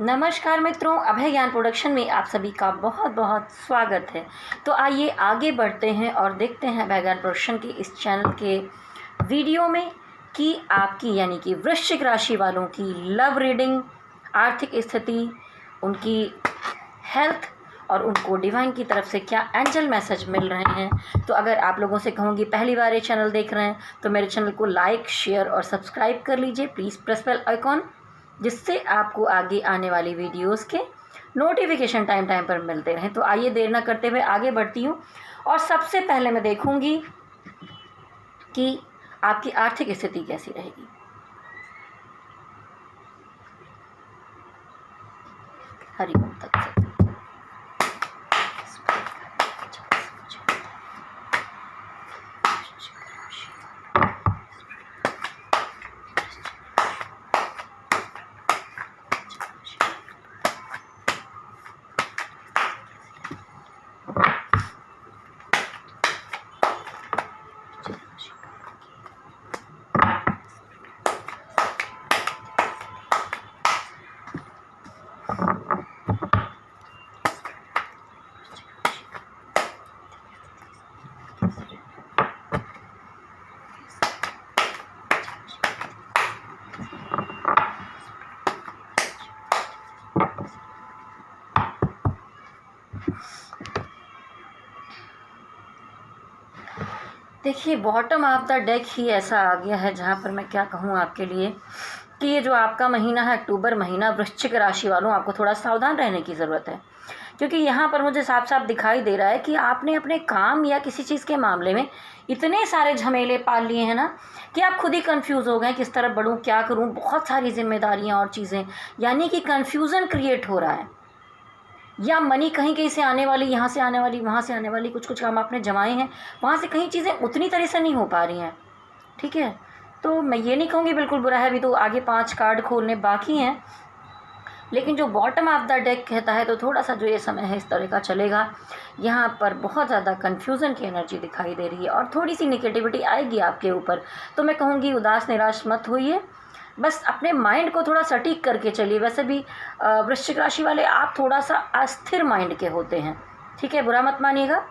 नमस्कार मित्रों, अभय ज्ञान प्रोडक्शन में आप सभी का बहुत बहुत स्वागत है। तो आइए आगे बढ़ते हैं और देखते हैं अभय ज्ञान प्रोडक्शन के इस चैनल के वीडियो में कि आपकी यानी कि वृश्चिक राशि वालों की लव रीडिंग, आर्थिक स्थिति, उनकी हेल्थ और उनको डिवाइन की तरफ से क्या एंजल मैसेज मिल रहे हैं। तो अगर आप लोगों से कहूँगी पहली बार ये चैनल देख रहे हैं तो मेरे चैनल को लाइक, शेयर और सब्सक्राइब कर लीजिए। प्लीज़ प्रेस बेल आइकॉन, जिससे आपको आगे आने वाली वीडियोस के नोटिफिकेशन टाइम पर मिलते रहें। तो आइए देर ना करते हुए आगे बढ़ती हूँ और सबसे पहले मैं देखूँगी कि आपकी आर्थिक स्थिति कैसी रहेगी। हरि ओम तत्सत। देखिए, बॉटम ऑफ द डेक ही ऐसा आ गया है जहाँ पर मैं क्या कहूँ आपके लिए कि ये जो आपका महीना है अक्टूबर महीना, वृश्चिक राशि वालों आपको थोड़ा सावधान रहने की ज़रूरत है। क्योंकि यहाँ पर मुझे साफ साफ दिखाई दे रहा है कि आपने अपने काम या किसी चीज़ के मामले में इतने सारे झमेले पाल लिए हैं ना कि आप खुद ही कंफ्यूज हो गए किस तरफ बढ़ूँ, क्या करूँ। बहुत सारी जिम्मेदारियाँ और चीज़ें, यानी कि कन्फ्यूज़न क्रिएट हो रहा है। या मनी कहीं कहीं से आने वाली, यहाँ से आने वाली, वहाँ से आने वाली, कुछ कुछ काम आपने जमाए हैं, वहाँ से कहीं चीज़ें उतनी तरह से नहीं हो पा रही हैं। ठीक है, तो मैं ये नहीं कहूँगी बिल्कुल बुरा है, अभी तो आगे 5 कार्ड खोलने बाकी हैं। लेकिन जो बॉटम ऑफ द डेक कहता है तो थोड़ा सा जो ये समय है इस तरह का चलेगा। यहाँ पर बहुत ज़्यादा कन्फ्यूज़न की एनर्जी दिखाई दे रही है और थोड़ी सी नेगेटिविटी आएगी आपके ऊपर। तो मैं कहूँगी उदास निराश मत होइए, बस अपने माइंड को थोड़ा सटीक करके चलिए। वैसे भी वृश्चिक राशि वाले आप थोड़ा सा अस्थिर माइंड के होते हैं, ठीक है, बुरा मत मानिएगा।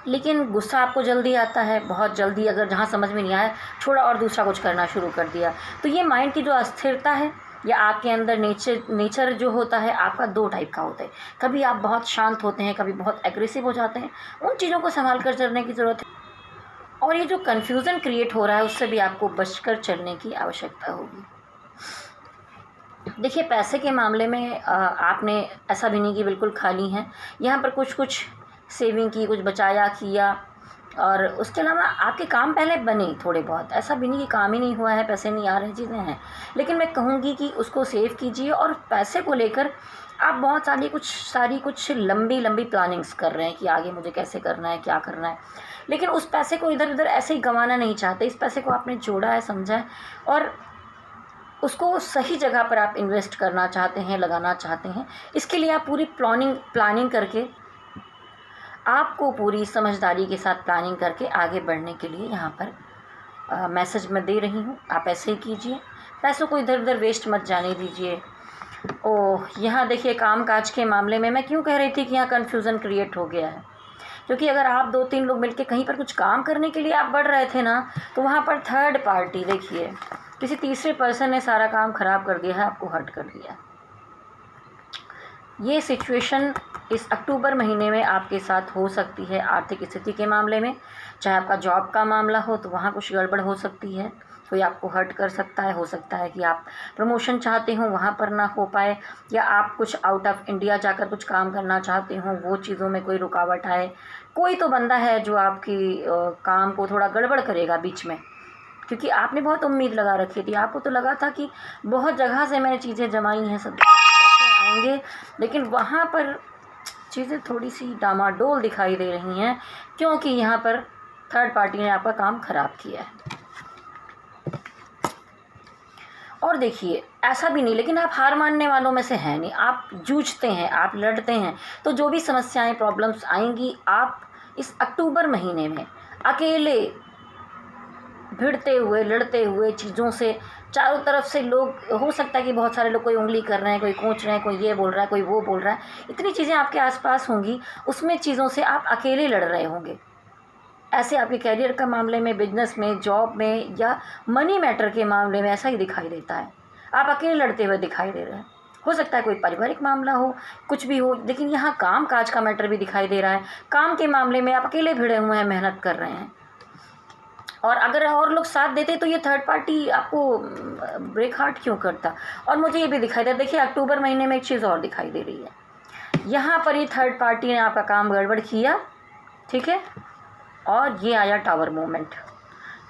लेकिन गुस्सा आपको जल्दी आता है, बहुत जल्दी, अगर जहाँ समझ में नहीं आया छोड़ा और दूसरा कुछ करना शुरू कर दिया। तो ये माइंड की जो अस्थिरता है या आपके अंदर नेचर जो होता है आपका 2 टाइप का होता है। कभी आप बहुत शांत होते हैं, कभी बहुत एग्रेसिव हो जाते हैं। उन चीज़ों को संभाल कर चलने की ज़रूरत है और ये जो कन्फ्यूज़न क्रिएट हो रहा है उससे भी आपको बचकर चलने की आवश्यकता होगी। देखिए, पैसे के मामले में आपने ऐसा भी नहीं कि बिल्कुल खाली हैं। यहाँ पर कुछ कुछ सेविंग की, कुछ बचाया किया और उसके अलावा आपके काम पहले बने थोड़े बहुत। ऐसा भी नहीं कि काम ही नहीं हुआ है, पैसे नहीं आ रहे, चीज़ें हैं। लेकिन मैं कहूँगी कि उसको सेव कीजिए और पैसे को लेकर आप बहुत सारी कुछ लंबी प्लानिंग्स कर रहे हैं कि आगे मुझे कैसे करना है, क्या करना है। लेकिन उस पैसे को इधर उधर ऐसे ही गंवाना नहीं चाहते। इस पैसे को आपने जोड़ा है, समझा है और उसको सही जगह पर आप इन्वेस्ट करना चाहते हैं, लगाना चाहते हैं। इसके लिए आप पूरी प्लानिंग करके, आपको पूरी समझदारी के साथ प्लानिंग करके आगे बढ़ने के लिए यहाँ पर मैसेज मैं दे रही हूँ। आप ऐसे ही कीजिए, पैसों को इधर उधर वेस्ट मत जाने दीजिए। ओह, यहाँ देखिए, काम काज के मामले में मैं क्यों कह रही थी कि यहाँ कन्फ्यूज़न क्रिएट हो गया है। क्योंकि अगर आप 2-3 लोग मिलकर कहीं पर कुछ काम करने के लिए आप बढ़ रहे थे ना, तो वहाँ पर थर्ड पार्टी, देखिए किसी तीसरे पर्सन ने सारा काम ख़राब कर दिया है, आपको हर्ट कर दिया। ये सिचुएशन इस अक्टूबर महीने में आपके साथ हो सकती है। आर्थिक स्थिति के मामले में, चाहे आपका जॉब का मामला हो तो वहाँ कुछ गड़बड़ हो सकती है, कोई आपको हर्ट कर सकता है। हो सकता है कि आप प्रमोशन चाहते हो, वहाँ पर ना हो पाए, या आप कुछ आउट ऑफ इंडिया जाकर कुछ काम करना चाहते हो, वो चीज़ों में कोई रुकावट आए। कोई तो बंदा है जो आपकी काम को थोड़ा गड़बड़ करेगा बीच में, क्योंकि आपने बहुत उम्मीद लगा रखी थी। आपको तो लगा था कि बहुत जगह से मैंने चीज़ें जमाई हैं, सब आएंगे, लेकिन वहाँ पर चीज़ें थोड़ी सी डामाडोल दिखाई दे रही हैं क्योंकि यहाँ पर थर्ड पार्टी ने आपका काम ख़राब किया है। और देखिए, ऐसा भी नहीं, लेकिन आप हार मानने वालों में से हैं नहीं। आप जूझते हैं, आप लड़ते हैं। तो जो भी समस्याएं, प्रॉब्लम्स आएंगी, आप इस अक्टूबर महीने में अकेले भिड़ते हुए, लड़ते हुए चीज़ों से, चारों तरफ से लोग, हो सकता है कि बहुत सारे लोग कोई उंगली कर रहे हैं, कोई खींच रहे हैं, कोई ये बोल रहा है, कोई वो बोल रहा है, इतनी चीज़ें आपके आसपास होंगी, उसमें चीज़ों से आप अकेले लड़ रहे होंगे। ऐसे आपके कैरियर का मामले में, बिजनेस में, जॉब में या मनी मैटर के मामले में ऐसा ही दिखाई देता है। आप अकेले लड़ते हुए दिखाई दे रहे हैं। हो सकता है कोई पारिवारिक मामला हो, कुछ भी हो, लेकिन यहाँ काम काज का मैटर भी दिखाई दे रहा है। काम के मामले में आप अकेले भिड़े हुए हैं, मेहनत कर रहे हैं, और अगर और लोग साथ देते तो ये थर्ड पार्टी आपको ब्रेक हार्ट क्यों करता। और मुझे ये भी दिखाई दे, देखिए अक्टूबर महीने में एक चीज़ और दिखाई दे रही है। यहाँ पर ये थर्ड पार्टी ने आपका काम गड़बड़ किया, ठीक है, और ये आया टावर मूवमेंट।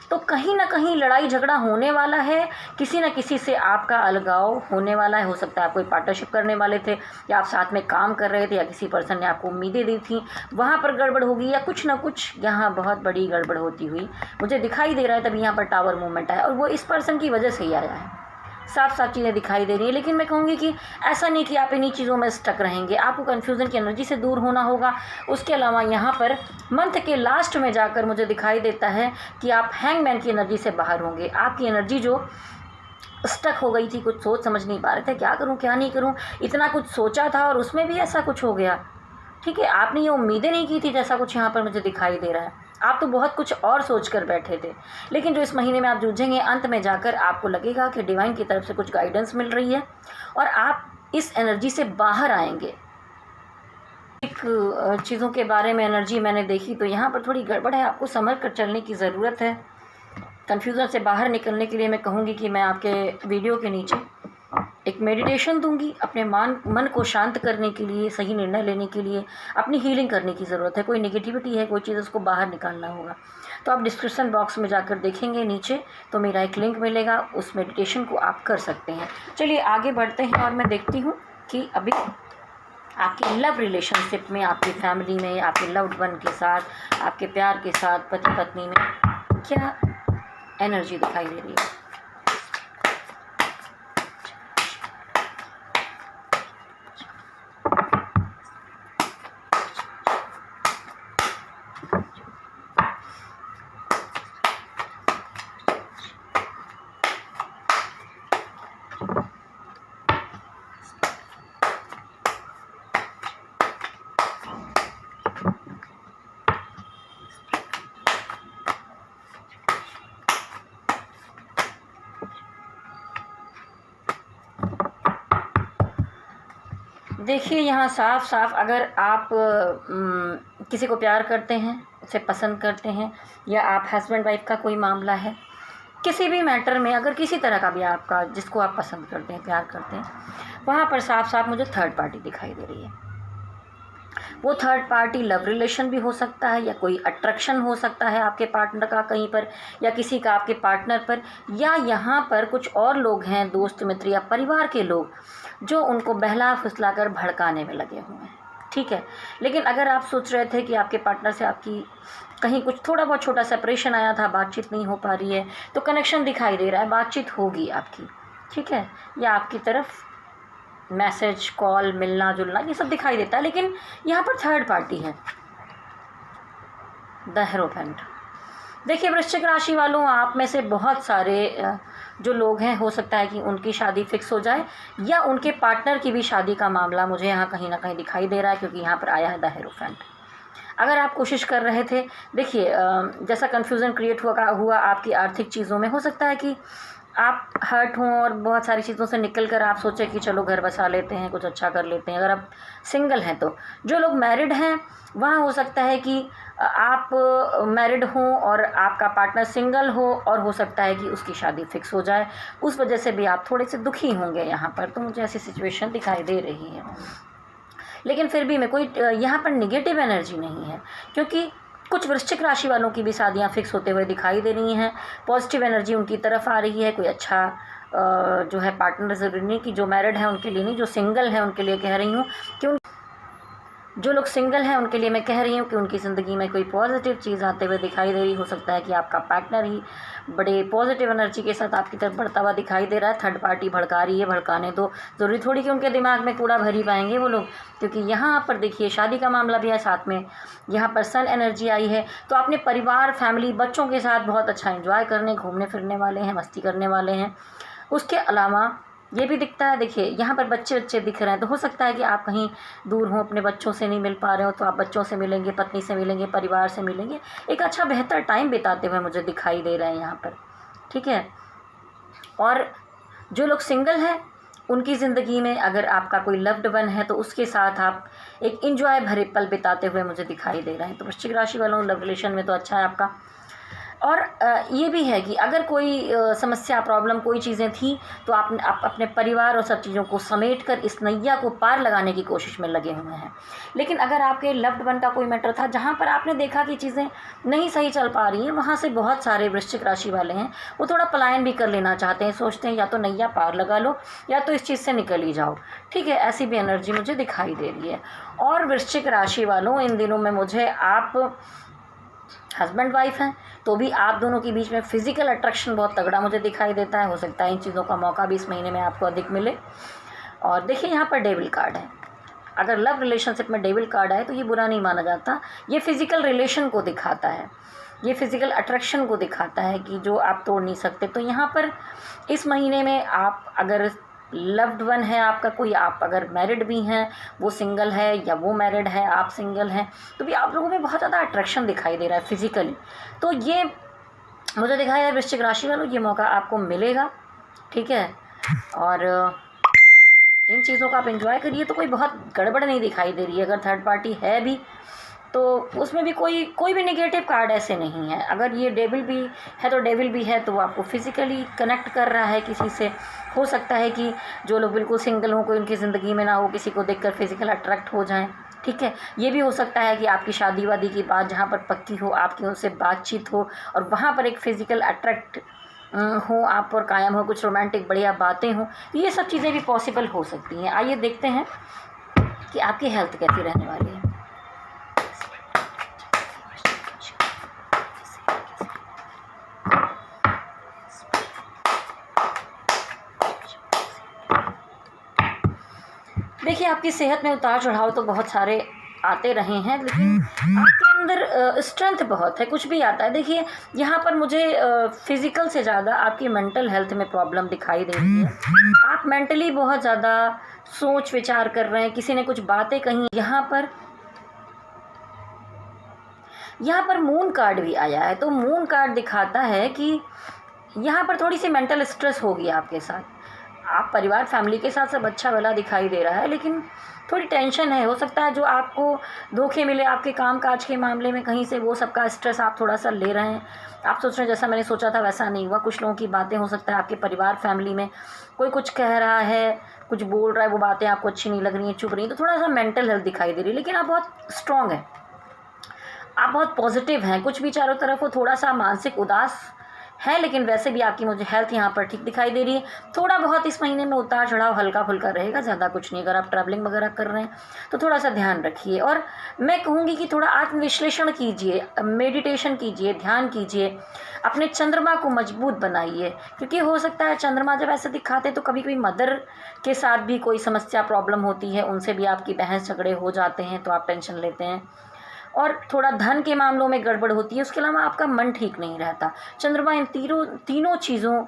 तो कहीं ना कहीं लड़ाई झगड़ा होने वाला है, किसी न किसी से आपका अलगाव होने वाला है। हो सकता है आप कोई पार्टनरशिप करने वाले थे, या आप साथ में काम कर रहे थे, या किसी पर्सन ने आपको उम्मीदें दी थी, वहाँ पर गड़बड़ होगी, या कुछ ना कुछ यहाँ बहुत बड़ी गड़बड़ होती हुई मुझे दिखाई दे रहा है। तभी यहाँ पर टावर मूवमेंट आया, और वो इस पर्सन की वजह से ही आया है। साफ साफ चीज़ें दिखाई दे रही है। लेकिन मैं कहूँगी कि ऐसा नहीं कि आप इन्हीं चीज़ों में स्टक रहेंगे, आपको कन्फ्यूज़न की एनर्जी से दूर होना होगा। उसके अलावा यहाँ पर मंथ के लास्ट में जाकर मुझे दिखाई देता है कि आप हैंगमैन की एनर्जी से बाहर होंगे। आपकी एनर्जी जो स्टक हो गई थी, कुछ सोच समझ नहीं पा रहे थे, क्या करूँ क्या नहीं करूँ, इतना कुछ सोचा था और उसमें भी ऐसा कुछ हो गया, ठीक है। आपने ये उम्मीदें नहीं की थी जैसा कुछ यहाँ पर मुझे दिखाई दे रहा है। आप तो बहुत कुछ और सोच कर बैठे थे, लेकिन जो इस महीने में आप जूझेंगे, अंत में जाकर आपको लगेगा कि डिवाइन की तरफ से कुछ गाइडेंस मिल रही है और आप इस एनर्जी से बाहर आएंगे। एक चीज़ों के बारे में एनर्जी मैंने देखी तो यहाँ पर थोड़ी गड़बड़ है, आपको संभल कर चलने की ज़रूरत है। कन्फ्यूज़न से बाहर निकलने के लिए मैं कहूँगी कि मैं आपके वीडियो के नीचे एक मेडिटेशन दूंगी, अपने मन को शांत करने के लिए, सही निर्णय लेने के लिए, अपनी हीलिंग करने की ज़रूरत है। कोई नेगेटिविटी है, कोई चीज़, उसको बाहर निकालना होगा। तो आप डिस्क्रिप्शन बॉक्स में जाकर देखेंगे नीचे, तो मेरा एक लिंक मिलेगा, उस मेडिटेशन को आप कर सकते हैं। चलिए आगे बढ़ते हैं और मैं देखती हूँ कि अभी आपकी लव रिलेशनशिप में, आपकी फैमिली में, आपके लव्ड वन के साथ, आपके प्यार के साथ, पति पत्नी में क्या एनर्जी दिखाई दे रही है। देखिए यहाँ साफ साफ, अगर आप किसी को प्यार करते हैं, उसे पसंद करते हैं, या आप हस्बैंड वाइफ का कोई मामला है, किसी भी मैटर में अगर किसी तरह का भी आपका, जिसको आप पसंद करते हैं, प्यार करते हैं, वहाँ पर साफ साफ मुझे थर्ड पार्टी दिखाई दे रही है। वो थर्ड पार्टी लव रिलेशन भी हो सकता है, या कोई अट्रैक्शन हो सकता है आपके पार्टनर का कहीं पर, या किसी का आपके पार्टनर पर, या यहाँ पर कुछ और लोग हैं, दोस्त मित्र या परिवार के लोग, जो उनको बहला फुसला कर भड़काने में लगे हुए हैं, ठीक है। लेकिन अगर आप सोच रहे थे कि आपके पार्टनर से आपकी कहीं कुछ थोड़ा बहुत छोटा सेपरेशन आया था, बातचीत नहीं हो पा रही है, तो कनेक्शन दिखाई दे रहा है, बातचीत होगी आपकी, ठीक है, या आपकी तरफ मैसेज, कॉल, मिलना जुलना, ये सब दिखाई देता है। लेकिन यहाँ पर थर्ड पार्टी है, द हेरोफेंट। देखिए वृश्चिक राशि वालों, आप में से बहुत सारे जो लोग हैं, हो सकता है कि उनकी शादी फिक्स हो जाए, या उनके पार्टनर की भी शादी का मामला मुझे यहाँ कहीं ना कहीं दिखाई दे रहा है, क्योंकि यहाँ पर आया है द हेरोफेंट। अगर आप कोशिश कर रहे थे, देखिए जैसा कन्फ्यूज़न क्रिएट हुआ आपकी आर्थिक चीज़ों में, हो सकता है कि आप हर्ट हों और बहुत सारी चीज़ों से निकल कर आप सोचें कि चलो घर बसा लेते हैं, कुछ अच्छा कर लेते हैं। अगर आप सिंगल हैं तो, जो लोग मैरिड हैं वहाँ हो सकता है कि आप मैरिड हों और आपका पार्टनर सिंगल हो, और हो सकता है कि उसकी शादी फिक्स हो जाए, उस वजह से भी आप थोड़े से दुखी होंगे यहाँ पर। तो मुझे ऐसी सिचुएशन दिखाई दे रही है, लेकिन फिर भी मैं कोई यहाँ पर निगेटिव एनर्जी नहीं है, क्योंकि कुछ वृश्चिक राशि वालों की भी शादियां फिक्स होते हुए दिखाई दे रही हैं। पॉजिटिव एनर्जी उनकी तरफ आ रही है। कोई अच्छा जो है पार्टनर ज़रूरी नहीं कि जो मैरिड है उनके लिए नहीं, जो सिंगल है उनके लिए कह रही हूँ कि जो लोग सिंगल हैं उनके लिए मैं कह रही हूँ कि उनकी ज़िंदगी में कोई पॉजिटिव चीज़ आते हुए दिखाई दे रही। हो सकता है कि आपका पार्टनर ही बड़े पॉजिटिव एनर्जी के साथ आपकी तरफ बढ़ता हुआ दिखाई दे रहा है। थर्ड पार्टी भड़का रही है, भड़काने दो, ज़रूरी थोड़ी कि उनके दिमाग में कूड़ा भर ही पाएंगे वो लोग, क्योंकि यहाँ पर देखिए शादी का मामला भी है साथ में, यहाँ पर सन एनर्जी आई है। तो अपने परिवार, फैमिली, बच्चों के साथ बहुत अच्छा एंजॉय करने, घूमने फिरने वाले हैं, मस्ती करने वाले हैं। उसके अलावा ये भी दिखता है, देखिए यहाँ पर बच्चे दिख रहे हैं, तो हो सकता है कि आप कहीं दूर हों, अपने बच्चों से नहीं मिल पा रहे हो, तो आप बच्चों से मिलेंगे, पत्नी से मिलेंगे, परिवार से मिलेंगे, एक अच्छा बेहतर टाइम बिताते हुए मुझे दिखाई दे रहे हैं यहाँ पर, ठीक है। और जो लोग सिंगल हैं उनकी ज़िंदगी में अगर आपका कोई लव्ड वन है तो उसके साथ आप एक इंजॉय भरे पल बिताते हुए मुझे दिखाई दे रहे हैं। तो वृश्चिक राशि वालों, लव रिलेशन में तो अच्छा है आपका। और ये भी है कि अगर कोई समस्या, प्रॉब्लम, कोई चीज़ें थी तो आप अपने परिवार और सब चीज़ों को समेट कर इस नैया को पार लगाने की कोशिश में लगे हुए हैं। लेकिन अगर आपके लव्ड वन का कोई मैटर था जहाँ पर आपने देखा कि चीज़ें नहीं सही चल पा रही हैं, वहाँ से बहुत सारे वृश्चिक राशि वाले हैं वो थोड़ा पलायन भी कर लेना चाहते हैं, सोचते हैं या तो नैया पार लगा लो या तो इस चीज़ से निकल ही जाओ, ठीक है। ऐसी भी एनर्जी मुझे दिखाई दे रही है। और वृश्चिक राशि वालों, इन दिनों में मुझे आप हस्बैंड वाइफ हैं तो भी आप दोनों के बीच में फिजिकल अट्रैक्शन बहुत तगड़ा मुझे दिखाई देता है। हो सकता है इन चीज़ों का मौका भी इस महीने में आपको अधिक मिले। और देखिए यहाँ पर डेविल कार्ड है। अगर लव रिलेशनशिप में डेविल कार्ड आए तो ये बुरा नहीं माना जाता, ये फिजिकल रिलेशन को दिखाता है, ये फिजिकल अट्रैक्शन को दिखाता है कि जो आप तोड़ नहीं सकते। तो यहाँ पर इस महीने में आप अगर लव्ड वन है आपका कोई, आप अगर मैरिड भी हैं, वो सिंगल है या वो मैरिड है, आप सिंगल हैं, तो भी आप लोगों में बहुत ज़्यादा अट्रैक्शन दिखाई दे रहा है फिजिकली। तो ये मुझे दिखाया है वृश्चिक राशि वालों, ये मौका आपको मिलेगा, ठीक है। और इन चीज़ों का आप एंजॉय करिए। तो कोई बहुत गड़बड़ नहीं दिखाई दे रही है। अगर थर्ड पार्टी है भी तो उसमें भी कोई भी नेगेटिव कार्ड ऐसे नहीं है। अगर ये डेविल भी है तो डेविल भी है तो वो आपको फिजिकली कनेक्ट कर रहा है किसी से। हो सकता है कि जो लोग बिल्कुल सिंगल हों, कोई उनकी ज़िंदगी में ना हो, किसी को देखकर फिजिकल अट्रैक्ट हो जाएं, ठीक है। ये भी हो सकता है कि आपकी शादी वादी की बात जहाँ पर पक्की हो, आपकी उनसे बातचीत हो और वहाँ पर एक फ़िज़िकल अट्रैक्ट हो आप पर कायम हो, कुछ रोमांटिक बढ़िया बातें हों, ये सब चीज़ें भी पॉसिबल हो सकती हैं। आइए देखते हैं कि आपकी हेल्थ कैसी रहने वाली है। देखिए आपकी सेहत में उतार चढ़ाव तो बहुत सारे आते रहे हैं, लेकिन आपके अंदर स्ट्रेंथ बहुत है, कुछ भी आता है। देखिए यहाँ पर मुझे फिज़िकल से ज़्यादा आपकी मेंटल हेल्थ में प्रॉब्लम दिखाई दे रही है। आप मेंटली बहुत ज़्यादा सोच विचार कर रहे हैं, किसी ने कुछ बातें कही। यहाँ पर मून कार्ड भी आया है, तो मून कार्ड दिखाता है कि यहाँ पर थोड़ी सी मेंटल स्ट्रेस होगी आपके साथ। आप परिवार, फैमिली के साथ सब अच्छा भला दिखाई दे रहा है, लेकिन थोड़ी टेंशन है। हो सकता है जो आपको धोखे मिले आपके काम काज के मामले में कहीं से, वो सबका स्ट्रेस आप थोड़ा सा ले रहे हैं। आप सोच रहे हैं जैसा मैंने सोचा था वैसा नहीं हुआ। कुछ लोगों की बातें, हो सकता है आपके परिवार, फैमिली में कोई कुछ कह रहा है, कुछ बोल रहा है, वो बातें आपको अच्छी नहीं लग रही हैं, चुप रही हैं, तो थोड़ा सा मेंटल हेल्थ दिखाई दे रही है। लेकिन आप बहुत स्ट्रॉन्ग हैं, आप बहुत पॉजिटिव हैं। कुछ भी चारों तरफ हो, थोड़ा सा मानसिक उदास है, लेकिन वैसे भी आपकी मुझे हेल्थ यहाँ पर ठीक दिखाई दे रही है। थोड़ा बहुत इस महीने में उतार चढ़ाव हल्का फुल्का रहेगा, ज़्यादा कुछ नहीं। अगर आप ट्रैवलिंग वगैरह कर रहे हैं तो थोड़ा सा ध्यान रखिए। और मैं कहूँगी कि थोड़ा आत्मविश्लेषण कीजिए, मेडिटेशन कीजिए, ध्यान कीजिए, अपने चंद्रमा को मजबूत बनाइए। क्योंकि हो सकता है चंद्रमा जब ऐसे दिखाते तो कभी कभी मदर के साथ भी कोई समस्या, प्रॉब्लम होती है, उनसे भी आपकी बहस झगड़े हो जाते हैं, तो आप टेंशन लेते हैं। और थोड़ा धन के मामलों में गड़बड़ होती है। उसके अलावा आपका मन ठीक नहीं रहता। चंद्रमा इन तीनों चीज़ों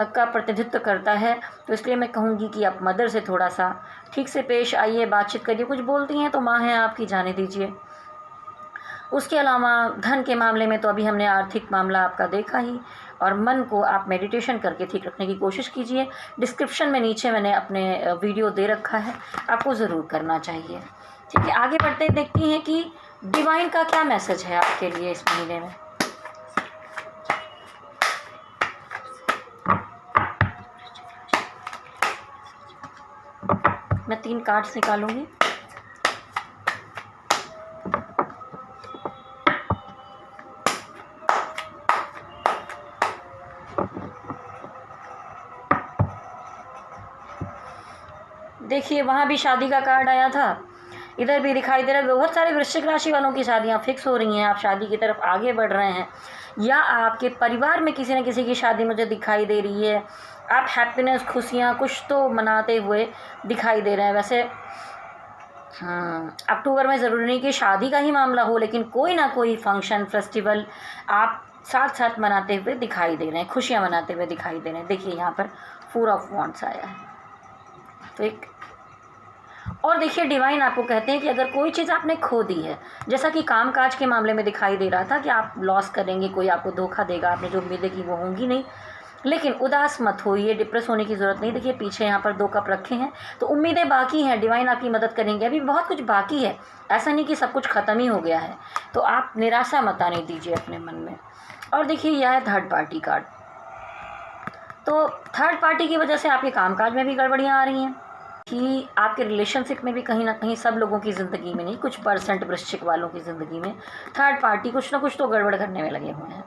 का प्रतिनिधित्व करता है, तो इसलिए मैं कहूँगी कि आप मदर से थोड़ा सा ठीक से पेश आइए, बातचीत करिए। कुछ बोलती हैं तो माँ हैं आपकी, जाने दीजिए। उसके अलावा धन के मामले में तो अभी हमने आर्थिक मामला आपका देखा ही। और मन को आप मेडिटेशन करके ठीक रखने की कोशिश कीजिए। डिस्क्रिप्शन में नीचे मैंने अपने वीडियो दे रखा है, आपको ज़रूर करना चाहिए, ठीक है। आगे बढ़ते देखती हैं कि डिवाइन का क्या मैसेज है आपके लिए इस महीने में। मैं 3 कार्ड्स निकालूंगी। देखिए वहाँ भी शादी का कार्ड आया था, इधर भी दिखाई दे रहा है बहुत सारे वृश्चिक राशि वालों की शादियाँ फिक्स हो रही हैं, आप शादी की तरफ आगे बढ़ रहे हैं, या आपके परिवार में किसी न किसी की शादी मुझे दिखाई दे रही है। आप हैप्पीनेस, खुशियाँ कुछ तो मनाते हुए दिखाई दे रहे हैं। वैसे अक्टूबर में ज़रूरी नहीं कि शादी का ही मामला हो, लेकिन कोई ना कोई फंक्शन, फेस्टिवल आप साथ साथ मनाते हुए दिखाई दे रहे हैं, खुशियाँ मनाते हुए दिखाई दे रहे हैं। देखिए यहाँ पर 4 ऑफ वॉन्ड्स आया है, तो एक और देखिए डिवाइन आपको कहते हैं कि अगर कोई चीज़ आपने खो दी है, जैसा कि कामकाज के मामले में दिखाई दे रहा था कि आप लॉस करेंगे, कोई आपको धोखा देगा, आपने जो उम्मीदें की वो होंगी नहीं, लेकिन उदास मत होइए, डिप्रेस होने की ज़रूरत नहीं। देखिए पीछे यहाँ पर 2 कप रखे हैं, तो उम्मीदें बाकी हैं, डिवाइन आपकी मदद करेंगे, अभी बहुत कुछ बाकी है, ऐसा नहीं कि सब कुछ ख़त्म ही हो गया है। तो आप निराशा मत आने दीजिए अपने मन में। और देखिए यह है थर्ड पार्टी कार्ड, तो थर्ड पार्टी की वजह से आपके कामकाज में भी गड़बड़ियाँ आ रही हैं कि आपके रिलेशनशिप में भी कहीं ना कहीं, सब लोगों की ज़िंदगी में नहीं, कुछ परसेंट वृश्चिक वालों की ज़िंदगी में थर्ड पार्टी कुछ ना कुछ तो गड़बड़ करने में लगे हुए हैं।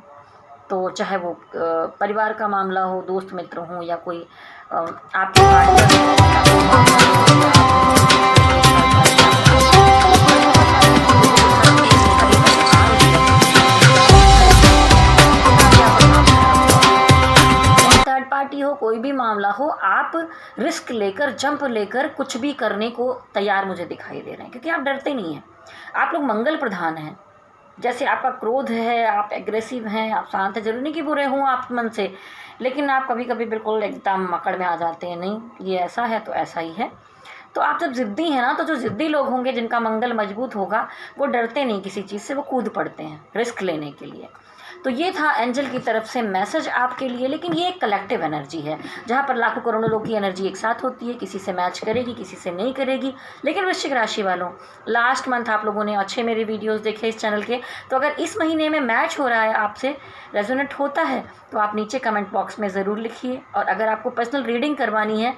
तो चाहे वो परिवार का मामला हो, दोस्त मित्र हो, या कोई आपके थर्ड पार्टी हो, कोई भी मामला हो, आप रिस्क लेकर, जंप लेकर कुछ भी करने को तैयार मुझे दिखाई दे रहे हैं, क्योंकि आप डरते नहीं हैं, आप लोग मंगल प्रधान हैं। जैसे आपका क्रोध है, आप एग्रेसिव हैं, आप शांत हैं, जरूरी नहीं कि बुरे हों आप मन से, लेकिन आप कभी कभी बिल्कुल एकदम मकड़ में आ जाते हैं, नहीं ये ऐसा है तो ऐसा ही है। तो आप जब ज़िद्दी हैं ना, तो जो ज़िद्दी लोग होंगे जिनका मंगल मजबूत होगा, वो डरते नहीं किसी चीज़ से, वो कूद पड़ते हैं रिस्क लेने के लिए। तो ये था एंजल की तरफ से मैसेज आपके लिए। लेकिन ये एक कलेक्टिव एनर्जी है, जहाँ पर लाखों करोड़ों लोग की एनर्जी एक साथ होती है, किसी से मैच करेगी, किसी से नहीं करेगी। लेकिन वृश्चिक राशि वालों, लास्ट मंथ आप लोगों ने अच्छे मेरे वीडियोस देखे इस चैनल के, तो अगर इस महीने में मैच हो रहा है, आपसे रेजोनेट होता है, तो आप नीचे कमेंट बॉक्स में ज़रूर लिखिए। और अगर आपको पर्सनल रीडिंग करवानी है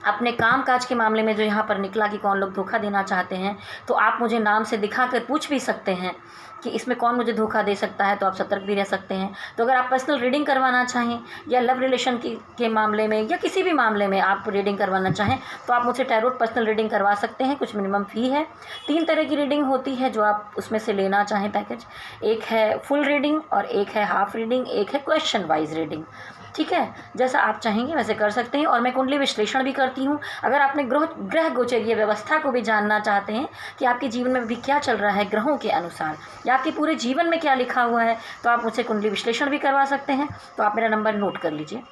अपने काम काज के मामले में, जो यहाँ पर निकला कि कौन लोग धोखा देना चाहते हैं, तो आप मुझे नाम से दिखाकर पूछ भी सकते हैं कि इसमें कौन मुझे धोखा दे सकता है, तो आप सतर्क भी रह सकते हैं। तो अगर आप पर्सनल रीडिंग करवाना चाहें, या लव रिलेशन के मामले में, या किसी भी मामले में आप रीडिंग करवाना चाहें, तो आप मुझसे टैरोट पर्सनल रीडिंग करवा सकते हैं। कुछ मिनिमम फ़ी है, 3 तरह की रीडिंग होती है जो आप उसमें से लेना चाहें पैकेज। एक है फुल रीडिंग, और एक है हाफ रीडिंग, एक है क्वेश्चन वाइज रीडिंग। ठीक है, जैसा आप चाहेंगे वैसे कर सकते हैं। और मैं कुंडली विश्लेषण भी करती हूँ। अगर आपने ग्रह गोचरीय व्यवस्था को भी जानना चाहते हैं कि आपके जीवन में भी क्या चल रहा है ग्रहों के अनुसार, या आपके पूरे जीवन में क्या लिखा हुआ है, तो आप मुझसे कुंडली विश्लेषण भी करवा सकते हैं। तो आप मेरा नंबर नोट कर लीजिए,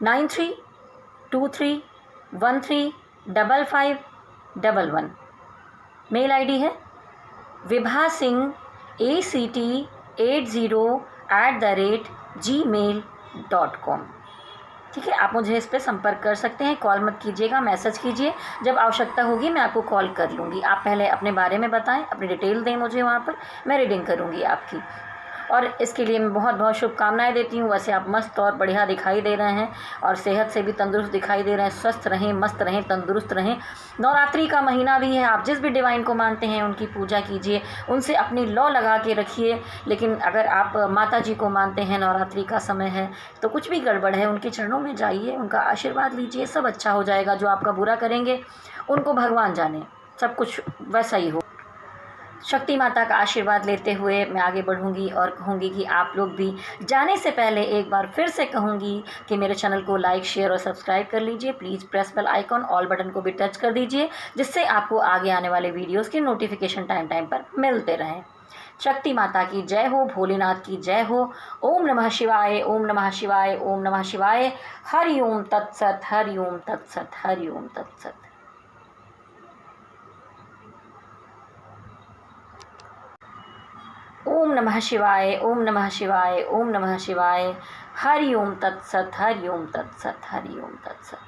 9323135511। मेल आईडी है vibhasingact80@gmail.com। ठीक है, आप मुझे इस पर संपर्क कर सकते हैं। कॉल मत कीजिएगा, मैसेज कीजिए, जब आवश्यकता होगी मैं आपको कॉल कर लूँगी। आप पहले अपने बारे में बताएं, अपनी डिटेल दें मुझे, वहाँ पर मैं रीडिंग करूँगी आपकी। और इसके लिए मैं बहुत बहुत शुभकामनाएं देती हूँ। वैसे आप मस्त और बढ़िया दिखाई दे रहे हैं, और सेहत से भी तंदुरुस्त दिखाई दे रहे हैं। स्वस्थ रहें, मस्त रहें, तंदुरुस्त रहें। नवरात्रि का महीना भी है, आप जिस भी डिवाइन को मानते हैं उनकी पूजा कीजिए, उनसे अपनी लौ लगा के रखिए। लेकिन अगर आप माता जी को मानते हैं, नवरात्रि का समय है, तो कुछ भी गड़बड़ है, उनके चरणों में जाइए, उनका आशीर्वाद लीजिए, सब अच्छा हो जाएगा। जो आपका बुरा करेंगे उनको भगवान जाने, सब कुछ वैसा ही हो। शक्ति माता का आशीर्वाद लेते हुए मैं आगे बढ़ूंगी, और कहूँगी कि आप लोग भी जाने से पहले एक बार फिर से कहूँगी कि मेरे चैनल को लाइक, शेयर और सब्सक्राइब कर लीजिए। Please press bell icon, all button को भी टच कर दीजिए, जिससे आपको आगे आने वाले वीडियोस के नोटिफिकेशन टाइम टाइम पर मिलते रहें। शक्ति माता की जय हो, भोलेनाथ की जय हो। ओम नमः शिवाय, ओम नमः शिवाय, ओम नमः शिवाय। हरि ओम तत्सत, हरि ओम तत्सत, हरि ओम तत्सत। ओम नमः शिवाय, ओम नमः शिवाय, ओम नमः शिवाय। हरि ओम तत्सत, हरि ओम तत्सत, हरि ओम तत्सत।